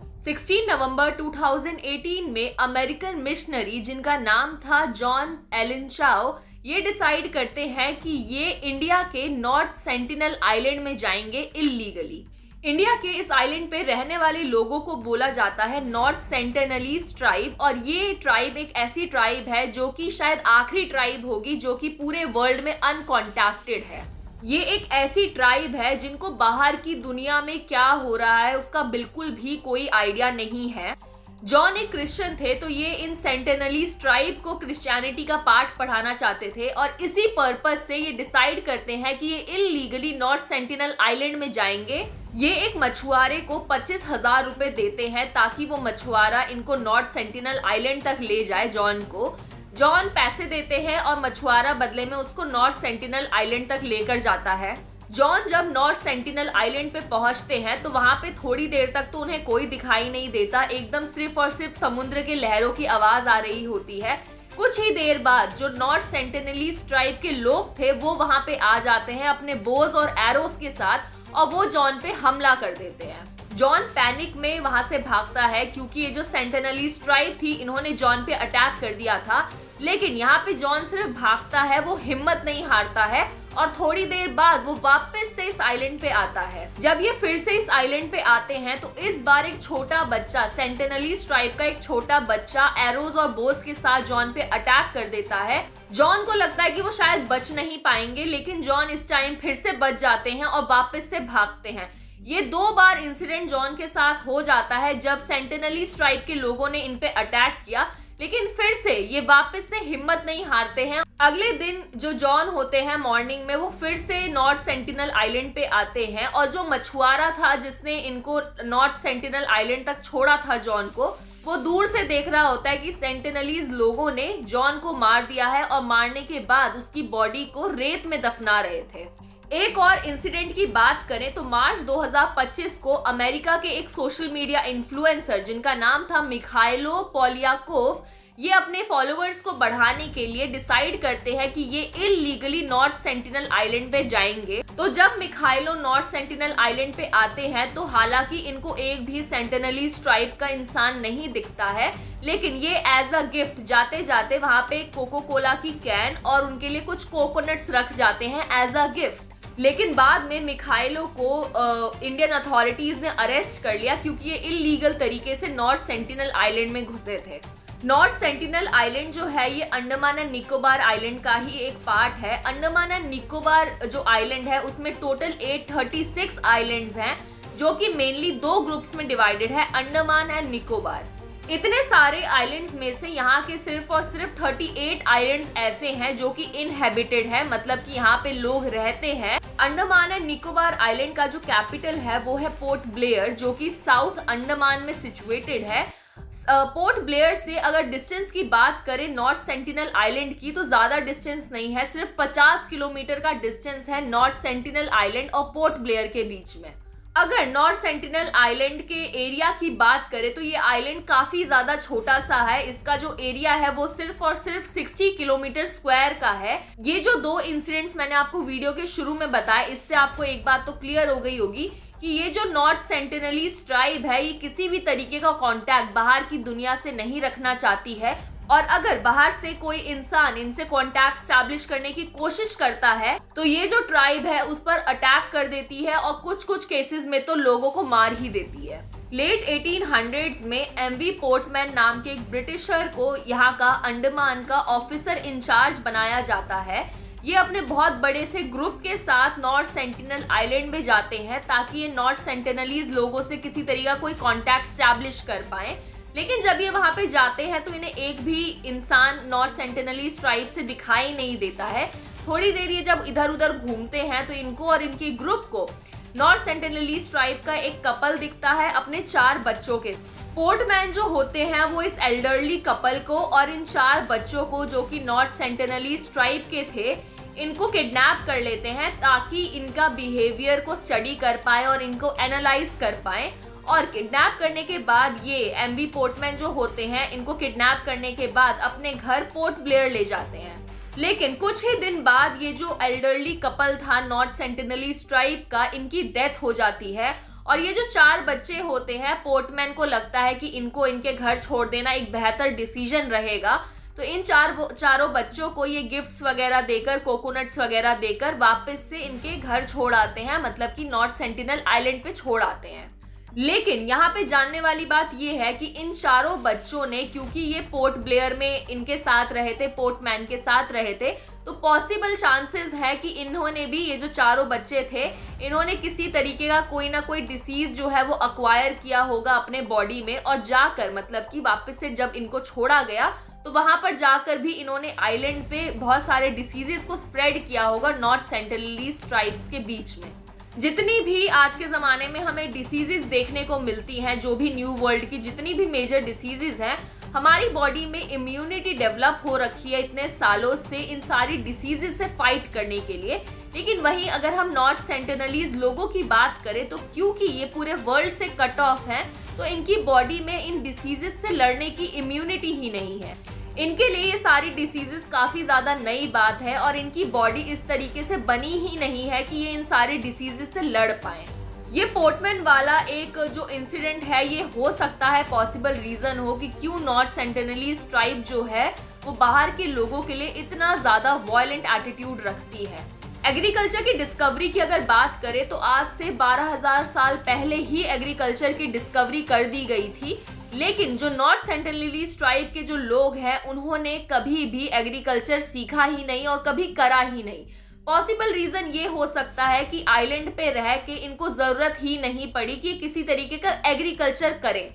16 नवंबर 2018 में American missionary जिनका नाम था जॉन एलन चाओ ये डिसाइड करते हैं कि ये इंडिया के नॉर्थ सेंटिनल आइलैंड में जाएंगे इल्लीगली। इंडिया के इस आइलैंड पे रहने वाले लोगों को बोला जाता है नॉर्थ सेंटिनलीज ट्राइब, और ये ट्राइब एक ऐसी ट्राइब है जो कि शायद आखिरी ट्राइब होगी जो कि पूरे वर्ल्ड में अनकॉन्टैक्टेड है। ये एक ऐसी ट्राइब है जिनको बाहर की दुनिया में क्या हो रहा है उसका बिल्कुल भी कोई आइडिया नहीं है। जॉन एक क्रिश्चियन थे, तो ये इन सेंटिनलीज ट्राइब को क्रिश्चियनिटी का पाठ पढ़ाना चाहते थे और इसी पर्पस से ये डिसाइड करते हैं कि ये इल्लीगली नॉर्थ सेंटिनल आइलैंड में जाएंगे। ये एक मछुआरे को 25,000 रुपए देते हैं ताकि वो मछुआरा इनको नॉर्थ सेंटिनल आइलैंड तक ले जाए जॉन को। जॉन पैसे देते हैं और मछुआरा बदले में उसको नॉर्थ सेंटिनल आइलैंड तक लेकर जाता है। जॉन जब नॉर्थ सेंटिनल आइलैंड पे पहुंचते हैं तो वहां पे थोड़ी देर तक तो उन्हें कोई दिखाई नहीं देता, एकदम सिर्फ और सिर्फ समुद्र के लहरों की आवाज आ रही होती है। कुछ ही देर बाद जो नॉर्थ सेंटिनलीज ट्राइब के लोग थे वो वहां पे आ जाते हैं अपने बोज और एरोस के साथ, और वो जॉन पे हमला कर देते हैं। जॉन पैनिक में वहां से भागता है क्योंकि ये जो सेंटिनलीज ट्राइब थी इन्होंने जॉन पे अटैक कर दिया था। लेकिन यहाँ पे जॉन सिर्फ भागता है, वो हिम्मत नहीं हारता है, और थोड़ी देर बाद वो वापस से इस आइलैंड पे आता है। जब ये फिर से इस आइलैंड पे आते हैं तो इस बार एक छोटा बच्चा, सेंटिनलीज ट्राइब का एक छोटा बच्चा एरोज और बोस के साथ जॉन पे अटैक कर देता है। जॉन को लगता है कि वो शायद बच नहीं पाएंगे, लेकिन जॉन इस टाइम फिर से बच जाते हैं और वापस से भागते हैं। ये 2 बार इंसिडेंट जॉन के साथ हो जाता है जब सेंटिनलीज ट्राइब के लोगों ने इन पे अटैक किया, लेकिन फिर से ये वापस से हिम्मत नहीं हारते हैं। अगले दिन जो जॉन होते हैं मॉर्निंग में वो फिर से नॉर्थ सेंटिनल आइलैंड पे आते हैं, और जो मछुआरा था जिसने इनको नॉर्थ सेंटिनल आइलैंड तक छोड़ा था जॉन को, वो दूर से देख रहा होता है कि सेंटिनलीज लोगों ने जॉन को मार दिया है और मारने के बाद उसकी बॉडी को रेत में दफना रहे थे। एक और इंसिडेंट की बात करें तो मार्च 2025 को अमेरिका के एक सोशल मीडिया इन्फ्लुएंसर जिनका नाम था मिखाइलो पोलियाकोव, ये अपने फॉलोअर्स को बढ़ाने के लिए डिसाइड करते हैं कि ये इल्लीगली नॉर्थ सेंटिनल आइलैंड पे जाएंगे। तो जब मिखाइलो नॉर्थ सेंटिनल आइलैंड पे आते हैं तो हालांकि इनको एक भी सेंटिनलीज ट्राइब का इंसान नहीं दिखता है, लेकिन ये एज अ गिफ्ट जाते जाते वहां पे कोको कोला की कैन और उनके लिए कुछ कोकोनट्स रख जाते हैं एज अ गिफ्ट। लेकिन बाद में मिखाइलो को इंडियन अथॉरिटीज ने अरेस्ट कर लिया क्योंकि ये इल्लीगल तरीके से नॉर्थ सेंटिनल आइलैंड में घुसे थे। नॉर्थ सेंटिनल आइलैंड जो है ये अंडमान एंड निकोबार आइलैंड का ही एक पार्ट है। अंडमान एंड निकोबार जो आइलैंड है उसमें टोटल 836 आइलैंड्स हैं जो कि मेनली 2 ग्रुप्स में डिवाइडेड है, अंडमान एंड निकोबार। इतने सारे आइलैंड्स में से यहाँ के सिर्फ और सिर्फ 38 आइलैंड्स ऐसे हैं जो कि इनहेबिटेड है, मतलब कि यहाँ पे लोग रहते हैं। अंडमान एंड निकोबार आइलैंड का जो कैपिटल है वो है पोर्ट ब्लेयर, जो कि साउथ अंडमान में सिचुएटेड है। पोर्ट ब्लेयर से अगर डिस्टेंस की बात करें नॉर्थ सेंटिनल आइलैंड की तो ज्यादा डिस्टेंस नहीं है, सिर्फ 50 किलोमीटर का डिस्टेंस है नॉर्थ सेंटिनल आइलैंड और पोर्ट ब्लेयर के बीच में। अगर नॉर्थ सेंटिनल आइलैंड के एरिया की बात करें तो ये आइलैंड काफी ज्यादा छोटा सा है। इसका जो एरिया है वो सिर्फ और सिर्फ 60 किलोमीटर स्क्वायर का है। ये जो 2 इंसिडेंट्स मैंने आपको वीडियो के शुरू में बताया, इससे आपको एक बात तो क्लियर हो गई होगी कि ये जो नॉर्थ सेंटिनलीज ट्राइब है ये किसी भी तरीके का कांटेक्ट बाहर की दुनिया से नहीं रखना चाहती है, और अगर बाहर से कोई इंसान इनसे कांटेक्ट स्टैब्लिश करने की कोशिश करता है तो ये जो ट्राइब है उस पर अटैक कर देती है और कुछ केसेस में तो लोगों को मार ही देती है। लेट 1800s में एमवी पोर्टमैन नाम के एक ब्रिटिशर को यहाँ का अंडमान का ऑफिसर इंचार्ज बनाया जाता है। ये अपने बहुत बड़े से ग्रुप के साथ नॉर्थ सेंटिनल आइलैंड में जाते हैं ताकि ये नॉर्थ सेंटिनलीज लोगों से किसी तरीका कोई कांटेक्ट स्टैब्लिश कर पाए। लेकिन जब ये वहां पे जाते हैं तो इन्हें एक भी इंसान नॉर्थ सेंटिनलीज ट्राइब से दिखाई नहीं देता है। थोड़ी देर ये जब इधर उधर घूमते हैं तो इनको और इनके ग्रुप को नॉर्थ सेंटिनलीज ट्राइब का एक कपल दिखता है अपने 4 बच्चों के। पोर्टमैन जो होते हैं वो इस एल्डरली कपल को और इन 4 बच्चों को जो कि नॉर्थ सेंटिनलीज ट्राइब के थे इनको किडनैप कर लेते हैं ताकि इनका बिहेवियर को स्टडी कर पाए और इनको एनालाइज कर पाए। और किडनैप करने के बाद ये एमवी पोर्टमैन जो होते हैं इनको किडनैप करने के बाद अपने घर पोर्ट ब्लेयर ले जाते हैं। लेकिन कुछ ही दिन बाद ये जो एल्डरली कपल था नॉर्थ सेंटिनलीज ट्राइब का, इनकी डेथ हो जाती है और ये जो 4 बच्चे होते हैं, पोर्टमैन को लगता है कि इनको इनके घर छोड़ देना एक बेहतर डिसीजन रहेगा, तो इन चारों बच्चों को ये गिफ्ट्स वगैरह देकर, कोकोनट्स वगैरह देकर वापस से इनके घर छोड़ आते हैं, मतलब कि नॉर्थ सेंटिनल आइलैंड पे छोड़ आते हैं। लेकिन यहाँ पे जानने वाली बात ये है कि इन चारों बच्चों ने, क्योंकि ये पोर्ट ब्लेयर में इनके साथ रहे थे, पोर्टमैन के साथ रहे थे, तो पॉसिबल चांसेस है कि इन्होंने भी, ये जो चारों बच्चे थे, इन्होंने किसी तरीके का कोई ना कोई डिसीज जो है वो अक्वायर किया होगा अपने बॉडी में, और जाकर, मतलब कि वापस से जब इनको छोड़ा गया तो वहां पर जाकर भी इन्होंने आइलैंड पे बहुत सारे डिसीजेस को स्प्रेड किया होगा नॉर्थ सेंटिनलीज ट्राइब्स के बीच में। जितनी भी आज के ज़माने में हमें डिसीजेज देखने को मिलती हैं, जो भी न्यू वर्ल्ड की जितनी भी मेजर डिसीजेज हैं, हमारी बॉडी में इम्यूनिटी डेवलप हो रखी है इतने सालों से इन सारी डिसीजेज से फाइट करने के लिए। लेकिन वहीं अगर हम नॉर्थ सेंटिनलीज लोगों की बात करें, तो क्योंकि ये पूरे वर्ल्ड से कट ऑफ हैं, तो इनकी बॉडी में इन डिसीजेस से लड़ने की इम्यूनिटी ही नहीं है। इनके लिए ये सारी डिसीजेस काफ़ी ज़्यादा नई बात है, और इनकी बॉडी इस तरीके से बनी ही नहीं है कि ये इन सारी डिसीजेस से लड़ पाएं। ये पोर्टमैन वाला एक जो इंसिडेंट है, ये हो सकता है पॉसिबल रीज़न हो कि क्यों नॉर्थ सेंटिनलीज ट्राइब जो है वो बाहर के लोगों के लिए इतना ज़्यादा वॉयलेंट एटीट्यूड रखती है। एग्रीकल्चर की डिस्कवरी की अगर बात करें, तो आज से 12,000 साल पहले ही एग्रीकल्चर की डिस्कवरी कर दी गई थी। लेकिन जो नॉर्थ सेंटिनलीज ट्राइब के जो लोग हैं, उन्होंने कभी भी एग्रीकल्चर सीखा ही नहीं और कभी करा ही नहीं। पॉसिबल रीजन ये हो सकता है कि आइलैंड पे रह के इनको जरूरत ही नहीं पड़ी कि किसी तरीके का एग्रीकल्चर करें।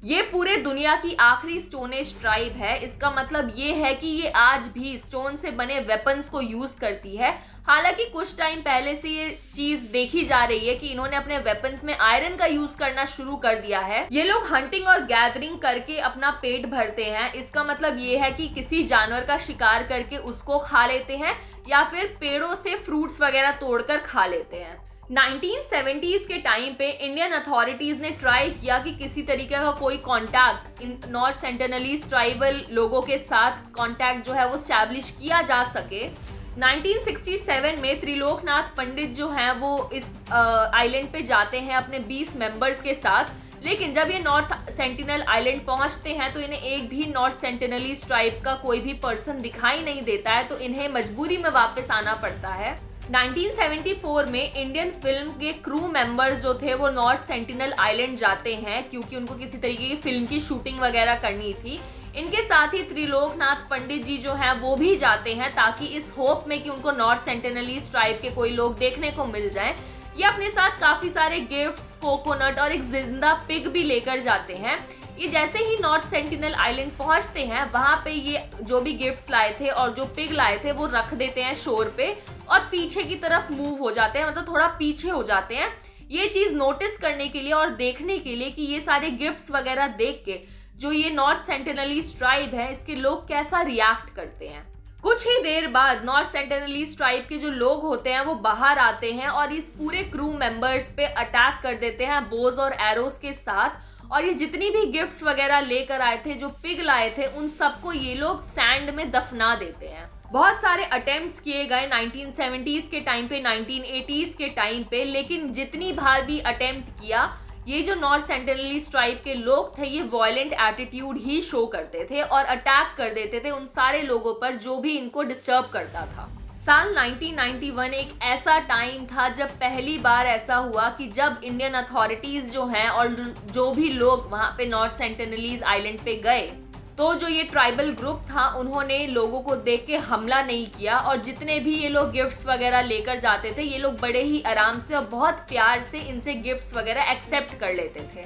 ये पूरे दुनिया की आखिरी स्टोन एज ट्राइब है। इसका मतलब ये है कि ये आज भी स्टोन से बने वेपन्स को यूज करती है। हालांकि कुछ टाइम पहले से ये चीज देखी जा रही है कि इन्होंने अपने वेपन्स में आयरन का यूज करना शुरू कर दिया है। ये लोग हंटिंग और गैदरिंग करके अपना पेट भरते हैं। इसका मतलब ये है कि किसी जानवर का शिकार करके उसको खा लेते हैं, या फिर पेड़ों से फ्रूट्स वगैरह तोड़कर खा लेते हैं। 1970s के टाइम पे इंडियन अथॉरिटीज ने ट्राई किया कि किसी तरीके का कोई कांटेक्ट इन नॉर्थ सेंटिनलीज ट्राइबल लोगों के साथ कांटेक्ट जो है वो स्टैब्लिश किया जा सके। 1967 में त्रिलोकनाथ पंडित जो हैं वो इस आइलैंड पे जाते हैं अपने 20 मेंबर्स के साथ। लेकिन जब ये नॉर्थ सेंटिनल आइलैंड पहुंचते हैं, तो इन्हें एक भी नॉर्थ सेंटिनलीज ट्राइब का कोई भी पर्सन दिखाई नहीं देता है, तो इन्हें मजबूरी में वापस आना पड़ता है। 1974 में इंडियन फिल्म के क्रू मेंबर्स जो थे वो नॉर्थ सेंटिनल आइलैंड जाते हैं, क्योंकि उनको किसी तरीके की फिल्म की शूटिंग वगैरह करनी थी। इनके साथ ही त्रिलोकनाथ पंडित जी जो हैं वो भी जाते हैं, ताकि इस होप में कि उनको नॉर्थ सेंटिनलीज ट्राइब के कोई लोग देखने को मिल जाएं। ये अपने साथ काफी सारे गिफ्ट्स, कोकोनट और एक जिंदा पिग भी लेकर जाते हैं। ये जैसे ही नॉर्थ सेंटिनल आइलैंड पहुंचते हैं, वहां पे ये जो भी गिफ्ट्स लाए थे और जो पिग लाए थे वो रख देते हैं शोर पे, और पीछे की तरफ मूव हो जाते हैं, मतलब थोड़ा पीछे हो जाते हैं। ये चीज नोटिस करने के लिए और देखने के लिए कि ये सारे गिफ्ट्स वगैरह देख के जो ये नॉर्थ सेंटिनलीज ट्राइब है, इसके लोग कैसा रिएक्ट करते हैं। कुछ ही देर बाद नॉर्थ सेंटिनलीज ट्राइब के जो लोग होते हैं वो बाहर आते हैं और इस पूरे क्रू मेंबर्स पे अटैक कर देते हैं बोज और एरोस के साथ। और ये जितनी भी गिफ्ट्स वगैरह लेकर आए थे, जो पिग लाए थे, उन सबको ये लोग सैंड में दफना देते हैं। बहुत सारे अटेम्प्ट्स किए गए 1970s के टाइम पे, 1980s के टाइम पे, लेकिन जितनी बार भी अटेम्प्ट किया, ये जो नॉर्थ सेंटिनलीज ट्राइब के लोग थे ये वॉयलेंट एटीट्यूड ही शो करते थे और अटैक कर देते थे उन सारे लोगों पर जो भी इनको डिस्टर्ब करता था। साल 1991 एक ऐसा टाइम था जब पहली बार ऐसा हुआ कि जब इंडियन अथॉरिटीज जो हैं और जो भी लोग वहाँ पे नॉर्थ सेंटिनलीज आइलैंड पे गए, तो जो ये ट्राइबल ग्रुप था उन्होंने लोगों को देख के हमला नहीं किया, और जितने भी ये लोग गिफ्ट्स वगैरह लेकर जाते थे, ये लोग बड़े ही आराम से और बहुत प्यार से इनसे गिफ्ट्स वगैरह एक्सेप्ट कर लेते थे।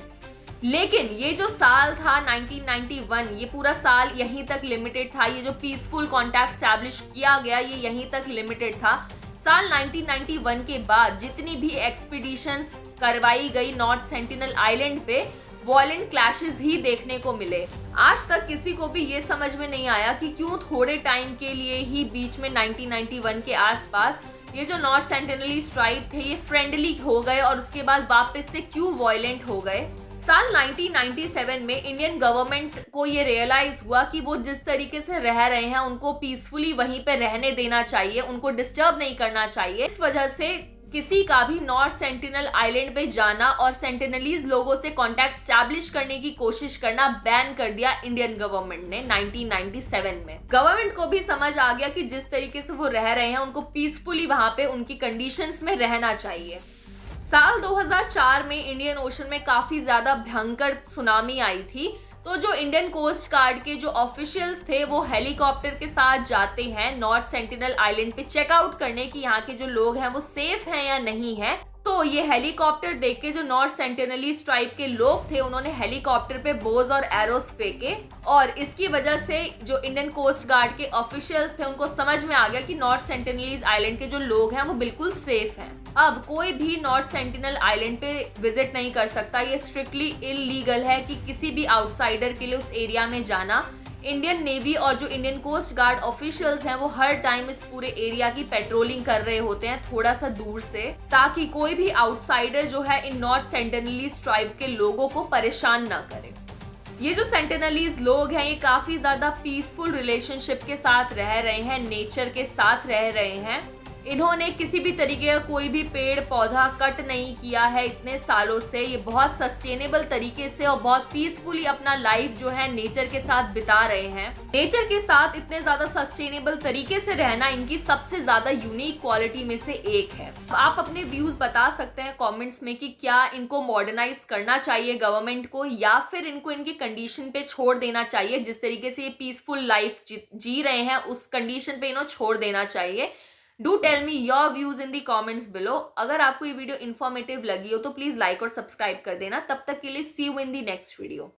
लेकिन ये जो साल था 1991, ये पूरा साल यहीं तक लिमिटेड था। ये जो पीसफुल कॉन्टैक्ट स्टैब्लिश किया गया ये यहीं तक लिमिटेड था। साल 1991 के बाद जितनी भी एक्सपीडिशंस करवाई गई नॉर्थ सेंटिनल आइलैंड पे, वॉयलेंट क्लैशेस ही देखने को मिले। आज तक किसी को भी ये समझ में नहीं आया कि क्यों थोड़े टाइम के लिए ही बीच में 1991 के आसपास ये जो नॉर्थ सेंटिनलीज ट्राइब थे ये फ्रेंडली हो गए और उसके बाद वापस से क्यों वॉयलेंट हो गए। साल 1997 में इंडियन गवर्नमेंट को ये रियलाइज हुआ कि वो जिस तरीके से रह रहे हैं उनको पीसफुली वहीं पे रहने देना चाहिए, उनको डिस्टर्ब नहीं करना चाहिए। इस वजह से किसी का भी नॉर्थ सेंटिनल आइलैंड पे जाना और सेंटिनलीज लोगों से कांटेक्ट स्टैब्लिश करने की कोशिश करना बैन कर दिया इंडियन गवर्नमेंट ने 1997 में। गवर्नमेंट को भी समझ आ गया कि जिस तरीके से वो रह रहे हैं उनको पीसफुली वहां पे उनकी कंडीशंस में रहना चाहिए। साल 2004 में इंडियन ओशन में काफी ज्यादा भयंकर सुनामी आई थी, तो जो इंडियन कोस्ट गार्ड के जो ऑफिशियल्स थे वो हेलीकॉप्टर के साथ जाते हैं नॉर्थ सेंटिनल आइलैंड पे चेकआउट करने कि यहाँ के जो लोग हैं वो सेफ हैं या नहीं है। तो ये हेलीकॉप्टर देख के जो नॉर्थ सेंटिनलीज ट्राइब के लोग थे उन्होंने हेलीकॉप्टर पे बोज और एरोस फेंके, और इसकी वजह से जो इंडियन कोस्ट गार्ड के ऑफिशियल्स थे उनको समझ में आ गया कि नॉर्थ सेंटिनलीज आइलैंड के जो लोग हैं वो बिल्कुल सेफ हैं। अब कोई भी नॉर्थ सेंटिनल आइलैंड पे विजिट नहीं कर सकता, ये स्ट्रिक्टली इलीगल है कि किसी भी आउटसाइडर के लिए उस एरिया में जाना। इंडियन नेवी और जो इंडियन कोस्ट गार्ड ऑफिशियल्स हैं वो हर टाइम इस पूरे एरिया की पेट्रोलिंग कर रहे होते हैं थोड़ा सा दूर से, ताकि कोई भी आउटसाइडर जो है इन नॉर्थ सेंटिनलीज ट्राइब के लोगों को परेशान ना करे। ये जो सेंटिनलीज लोग हैं ये काफी ज्यादा पीसफुल रिलेशनशिप के साथ रह रहे हैं, नेचर के साथ रह रहे हैं। इन्होंने किसी भी तरीके का कोई भी पेड़ पौधा कट नहीं किया है इतने सालों से। ये बहुत सस्टेनेबल तरीके से और बहुत पीसफुली अपना लाइफ जो है नेचर के साथ बिता रहे हैं। नेचर के साथ इतने ज्यादा सस्टेनेबल तरीके से रहना इनकी सबसे ज्यादा यूनिक क्वालिटी में से एक है। आप अपने व्यूज बता सकते हैं कमेंट्स में कि क्या इनको मॉडर्नाइज करना चाहिए गवर्नमेंट को, या फिर इनको इनकी कंडीशन पे छोड़ देना चाहिए। जिस तरीके से ये पीसफुल लाइफ जी रहे हैं उस कंडीशन पे इन्हें छोड़ देना चाहिए। Do tell me your views in the comments below. अगर आपको ये वीडियो इन्फॉर्मेटिव लगी हो तो प्लीज लाइक और सब्सक्राइब कर देना। तब तक के लिए see you in the next video.